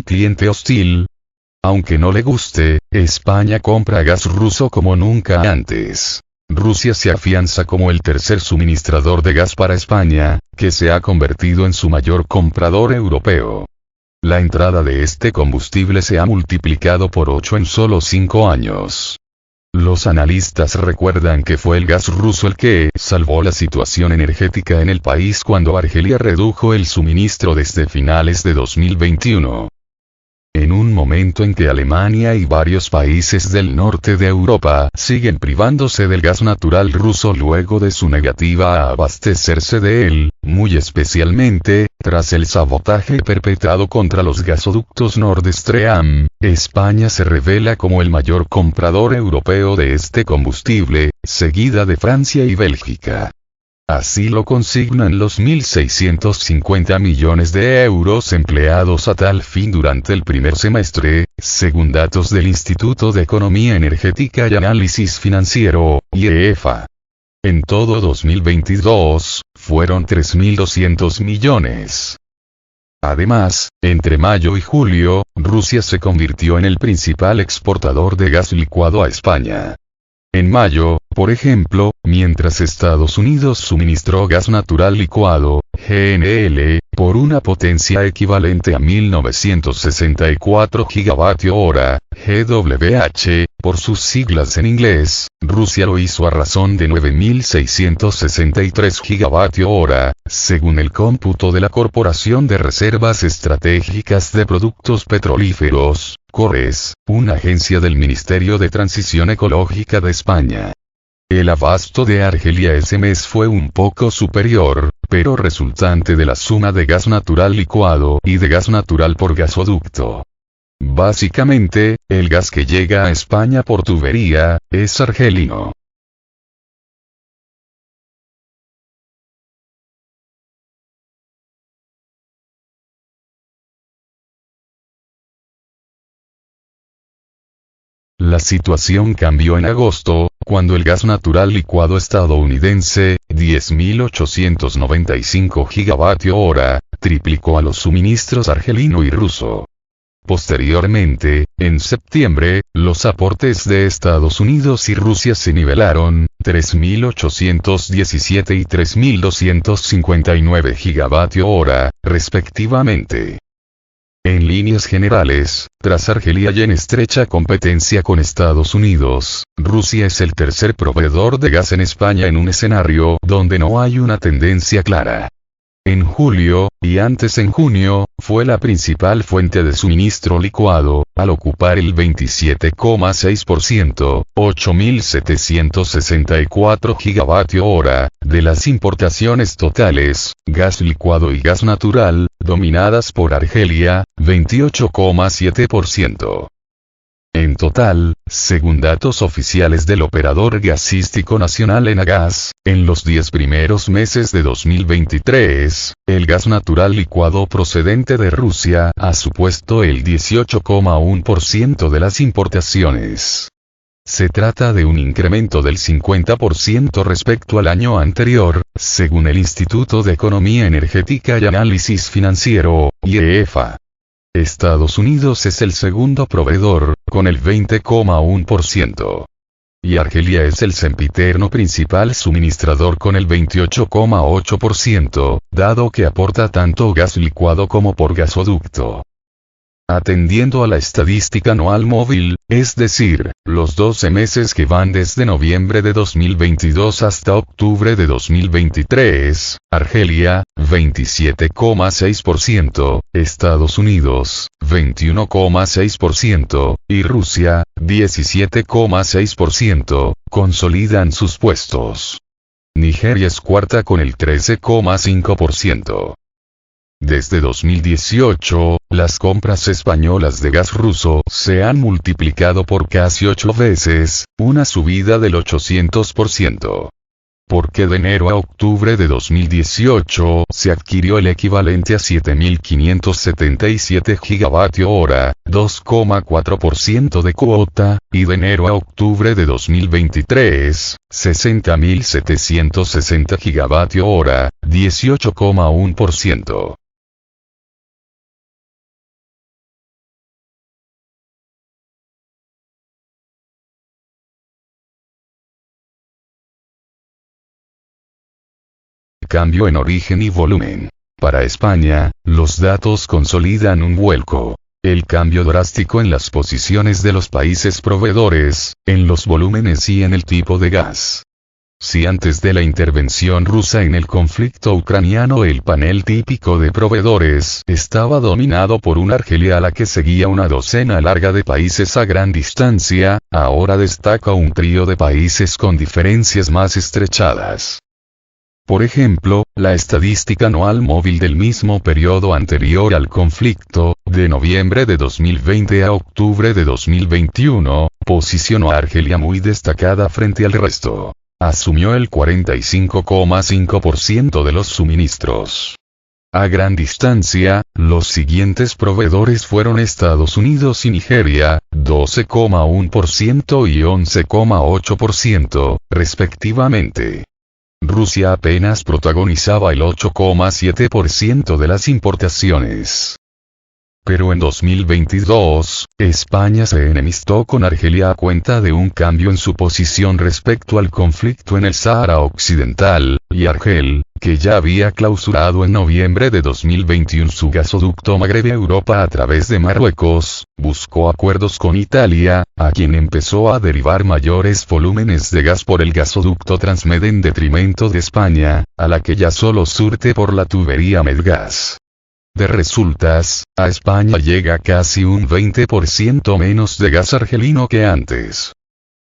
cliente hostil. Aunque no le guste, España compra gas ruso como nunca antes. Rusia se afianza como el tercer suministrador de gas para España, que se ha convertido en su mayor comprador europeo. La entrada de este combustible se ha multiplicado por 8 en solo 5 años. Los analistas recuerdan que fue el gas ruso el que salvó la situación energética en el país cuando Argelia redujo el suministro desde finales de 2021. En un momento en que Alemania y varios países del norte de Europa siguen privándose del gas natural ruso luego de su negativa a abastecerse de él, muy especialmente, tras el sabotaje perpetrado contra los gasoductos Nord Stream, España se revela como el mayor comprador europeo de este combustible, seguida de Francia y Bélgica. Así lo consignan los 1.650 millones de euros empleados a tal fin durante el primer semestre, según datos del Instituto de Economía Energética y Análisis Financiero, IEFA. En todo 2022, fueron 3.200 millones. Además, entre mayo y julio, Rusia se convirtió en el principal exportador de gas licuado a España. En mayo, por ejemplo, mientras Estados Unidos suministró gas natural licuado, GNL, por una potencia equivalente a 1964 GWh, GWH, por sus siglas en inglés, Rusia lo hizo a razón de 9.663 GWh, según el cómputo de la Corporación de Reservas Estratégicas de Productos Petrolíferos, CORES, una agencia del Ministerio de Transición Ecológica de España. El abasto de Argelia ese mes fue un poco superior, pero resultante de la suma de gas natural licuado y de gas natural por gasoducto. Básicamente, el gas que llega a España por tubería, es argelino. La situación cambió en agosto, cuando el gas natural licuado estadounidense, 10.895 GWh, triplicó a los suministros argelino y ruso. Posteriormente, en septiembre, los aportes de Estados Unidos y Rusia se nivelaron, 3.817 y 3.259 GWh, respectivamente. En líneas generales, tras Argelia y en estrecha competencia con Estados Unidos, Rusia es el tercer proveedor de gas en España en un escenario donde no hay una tendencia clara. En julio, y antes en junio, fue la principal fuente de suministro licuado, al ocupar el 27,6%, 8.764 GWh, de las importaciones totales, gas licuado y gas natural, dominadas por Argelia, 28,7%. En total, según datos oficiales del operador gasístico nacional Enagas, en los 10 primeros meses de 2023, el gas natural licuado procedente de Rusia ha supuesto el 18,1% de las importaciones. Se trata de un incremento del 50% respecto al año anterior, según el Instituto de Economía Energética y Análisis Financiero, IEFA. Estados Unidos es el segundo proveedor, con el 20,1%. Y Argelia es el sempiterno principal suministrador con el 28,8%, dado que aporta tanto gas licuado como por gasoducto. Atendiendo a la estadística anual móvil, es decir, los 12 meses que van desde noviembre de 2022 hasta octubre de 2023, Argelia, 27,6%, Estados Unidos, 21,6%, y Rusia, 17,6%, consolidan sus puestos. Nigeria es cuarta con el 13,5%. Desde 2018, las compras españolas de gas ruso se han multiplicado por casi 8 veces, una subida del 800%. Porque de enero a octubre de 2018 se adquirió el equivalente a 7.577 GWh, 2,4% de cuota, y de enero a octubre de 2023, 60.760 GWh, 18,1%. cambio en origen y volumen. Para España, los datos consolidan un vuelco. El cambio drástico en las posiciones de los países proveedores, en los volúmenes y en el tipo de gas. Si antes de la intervención rusa en el conflicto ucraniano el panel típico de proveedores estaba dominado por una Argelia a la que seguía una docena larga de países a gran distancia, ahora destaca un trío de países con diferencias más estrechadas. Por ejemplo, la estadística anual móvil del mismo periodo anterior al conflicto, de noviembre de 2020 a octubre de 2021, posicionó a Argelia muy destacada frente al resto. Asumió el 45,5% de los suministros. A gran distancia, los siguientes proveedores fueron Estados Unidos y Nigeria, 12,1% y 11,8%, respectivamente. Rusia apenas protagonizaba el 8,7% de las importaciones. Pero en 2022, España se enemistó con Argelia a cuenta de un cambio en su posición respecto al conflicto en el Sáhara Occidental, y Argel, que ya había clausurado en noviembre de 2021 su gasoducto Magreb-Europa a través de Marruecos, buscó acuerdos con Italia, a quien empezó a derivar mayores volúmenes de gas por el gasoducto Transmed en detrimento de España, a la que ya solo surte por la tubería Medgas. De resultas, a España llega casi un 20% menos de gas argelino que antes.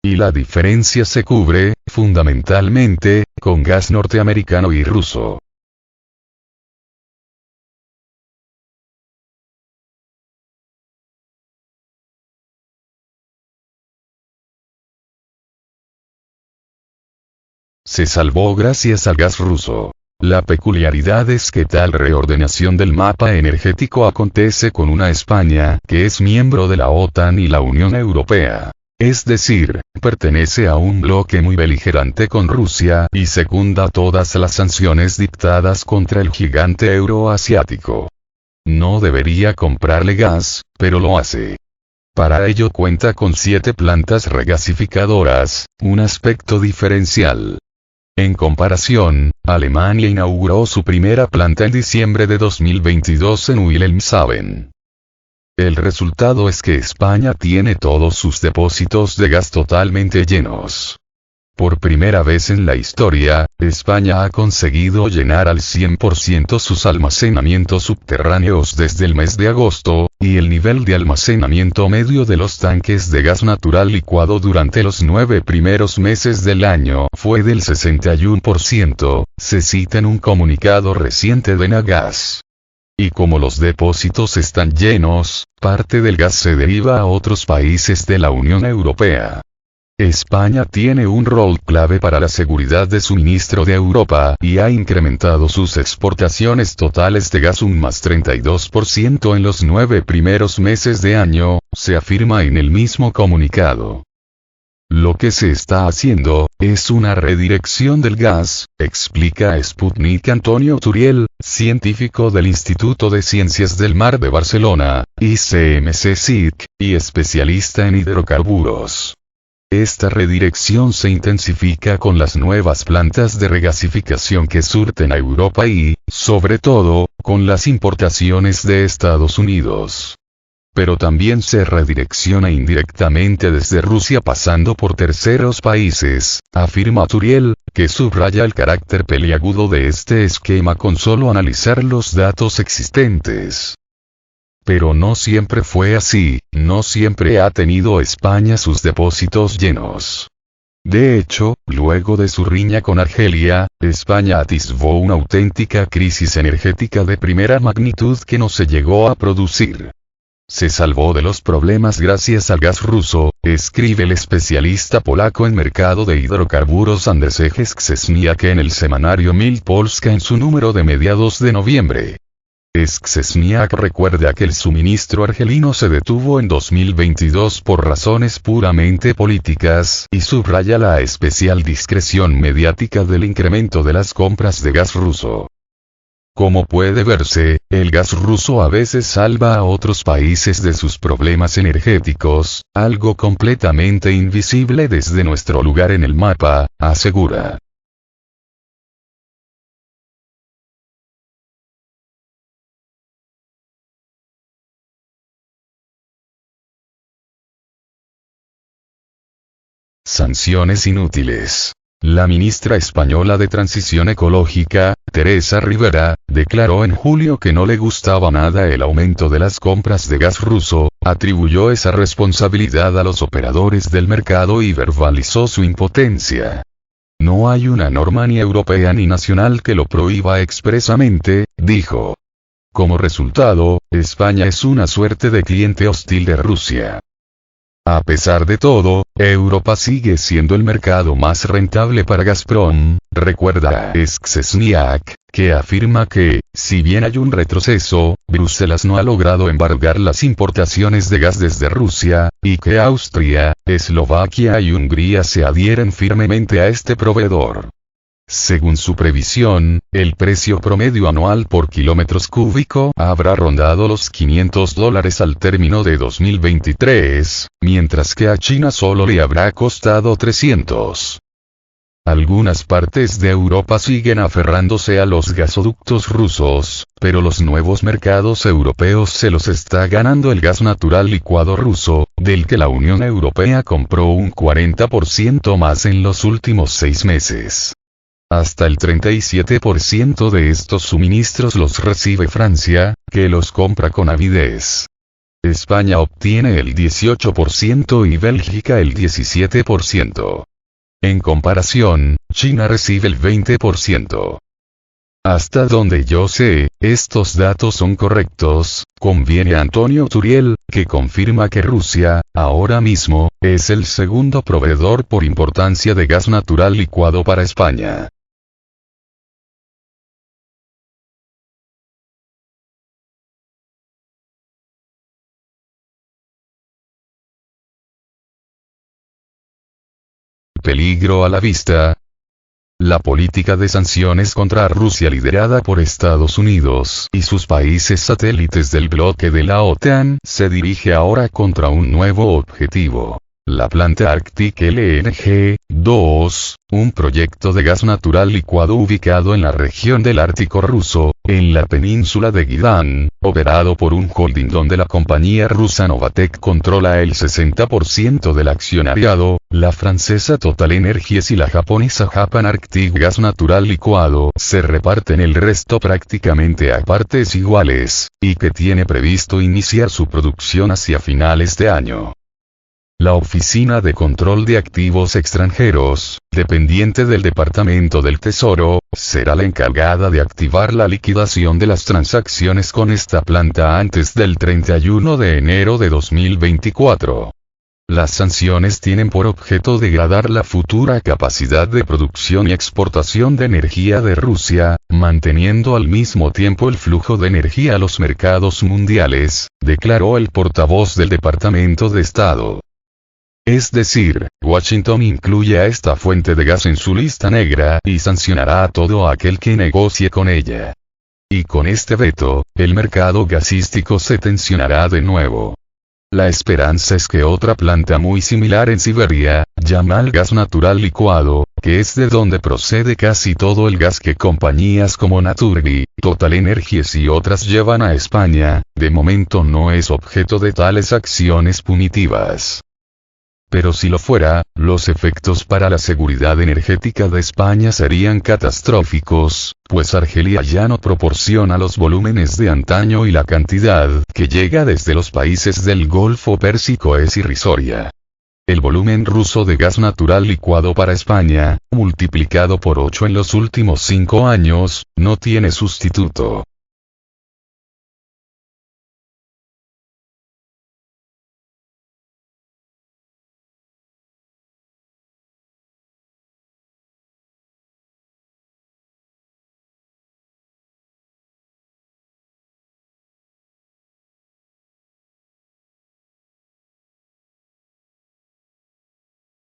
Y la diferencia se cubre, fundamentalmente, con gas norteamericano y ruso. Se salvó gracias al gas ruso. La peculiaridad es que tal reordenación del mapa energético acontece con una España que es miembro de la OTAN y la Unión Europea. Es decir, pertenece a un bloque muy beligerante con Rusia y secunda todas las sanciones dictadas contra el gigante euroasiático. No debería comprarle gas, pero lo hace. Para ello cuenta con 7 plantas regasificadoras, un aspecto diferencial. En comparación, Alemania inauguró su primera planta en diciembre de 2022 en Wilhelmshaven. El resultado es que España tiene todos sus depósitos de gas totalmente llenos. Por primera vez en la historia, España ha conseguido llenar al 100% sus almacenamientos subterráneos desde el mes de agosto, y el nivel de almacenamiento medio de los tanques de gas natural licuado durante los 9 primeros meses del año fue del 61%, se cita en un comunicado reciente de Nagas. Y como los depósitos están llenos, parte del gas se deriva a otros países de la Unión Europea. España tiene un rol clave para la seguridad de suministro de Europa y ha incrementado sus exportaciones totales de gas un más 32% en los 9 primeros meses de año, se afirma en el mismo comunicado. Lo que se está haciendo es una redirección del gas, explica Sputnik Antonio Turiel, científico del Instituto de Ciencias del Mar de Barcelona, ICMC-SIC, y especialista en hidrocarburos. Esta redirección se intensifica con las nuevas plantas de regasificación que surten a Europa y, sobre todo, con las importaciones de Estados Unidos. Pero también se redirecciona indirectamente desde Rusia pasando por terceros países, afirma Turiel, que subraya el carácter peliagudo de este esquema con solo analizar los datos existentes. Pero no siempre fue así, no siempre ha tenido España sus depósitos llenos. De hecho, luego de su riña con Argelia, España atisbó una auténtica crisis energética de primera magnitud que no se llegó a producir. Se salvó de los problemas gracias al gas ruso, escribe el especialista polaco en mercado de hidrocarburos Andrzej Szczesniak en el semanario Mil Polska en su número de mediados de noviembre. Szczesniak recuerda que el suministro argelino se detuvo en 2022 por razones puramente políticas y subraya la especial discreción mediática del incremento de las compras de gas ruso. Como puede verse, el gas ruso a veces salva a otros países de sus problemas energéticos, algo completamente invisible desde nuestro lugar en el mapa, asegura. sanciones inútiles. La ministra española de Transición Ecológica, Teresa Rivera, declaró en julio que no le gustaba nada el aumento de las compras de gas ruso, atribuyó esa responsabilidad a los operadores del mercado y verbalizó su impotencia. No hay una norma ni europea ni nacional que lo prohíba expresamente, dijo. Como resultado, España es una suerte de cliente hostil de Rusia. A pesar de todo, Europa sigue siendo el mercado más rentable para Gazprom, recuerda Szczesniak, que afirma que, si bien hay un retroceso, Bruselas no ha logrado embargar las importaciones de gas desde Rusia, y que Austria, Eslovaquia y Hungría se adhieren firmemente a este proveedor. Según su previsión, el precio promedio anual por kilómetros cúbico habrá rondado los $500 al término de 2023, mientras que a China solo le habrá costado 300. Algunas partes de Europa siguen aferrándose a los gasoductos rusos, pero los nuevos mercados europeos se los está ganando el gas natural licuado ruso, del que la Unión Europea compró un 40% más en los últimos 6 meses. Hasta el 37% de estos suministros los recibe Francia, que los compra con avidez. España obtiene el 18% y Bélgica el 17%. En comparación, China recibe el 20%. Hasta donde yo sé, estos datos son correctos, conviene a Antonio Turiel, que confirma que Rusia, ahora mismo, es el segundo proveedor por importancia de gas natural licuado para España. Peligro a la vista. La política de sanciones contra Rusia liderada por Estados Unidos y sus países satélites del bloque de la OTAN se dirige ahora contra un nuevo objetivo. La planta Arctic LNG 2, un proyecto de gas natural licuado ubicado en la región del Ártico ruso, en la península de Guidan, operado por un holding donde la compañía rusa Novatek controla el 60% del accionariado, la francesa Total Energies y la japonesa Japan Arctic Gas Natural Licuado se reparten el resto prácticamente a partes iguales, y que tiene previsto iniciar su producción hacia finales de año. La Oficina de Control de Activos Extranjeros, dependiente del Departamento del Tesoro, será la encargada de activar la liquidación de las transacciones con esta planta antes del 31 de enero de 2024. Las sanciones tienen por objeto degradar la futura capacidad de producción y exportación de energía de Rusia, manteniendo al mismo tiempo el flujo de energía a los mercados mundiales, declaró el portavoz del Departamento de Estado. Es decir, Washington incluye a esta fuente de gas en su lista negra y sancionará a todo aquel que negocie con ella. Y con este veto, el mercado gasístico se tensionará de nuevo. La esperanza es que otra planta muy similar en Siberia, Yamal Gas Natural Licuado, que es de donde procede casi todo el gas que compañías como Naturgy, Total Energies y otras llevan a España, de momento no es objeto de tales acciones punitivas. Pero si lo fuera, los efectos para la seguridad energética de España serían catastróficos, pues Argelia ya no proporciona los volúmenes de antaño y la cantidad que llega desde los países del Golfo Pérsico es irrisoria. El volumen ruso de gas natural licuado para España, multiplicado por 8 en los últimos 5 años, no tiene sustituto.